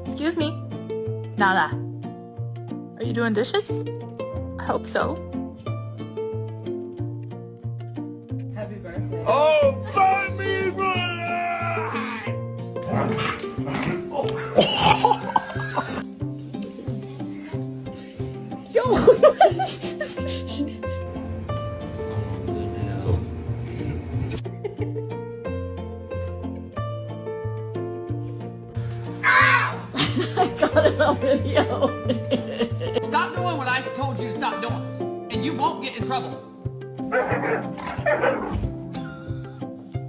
Excuse me, Nala. Are you doing dishes? I hope so. Happy birthday. Oh, baby! I got it on video. Stop doing what I told you to stop doing, and you won't get in trouble.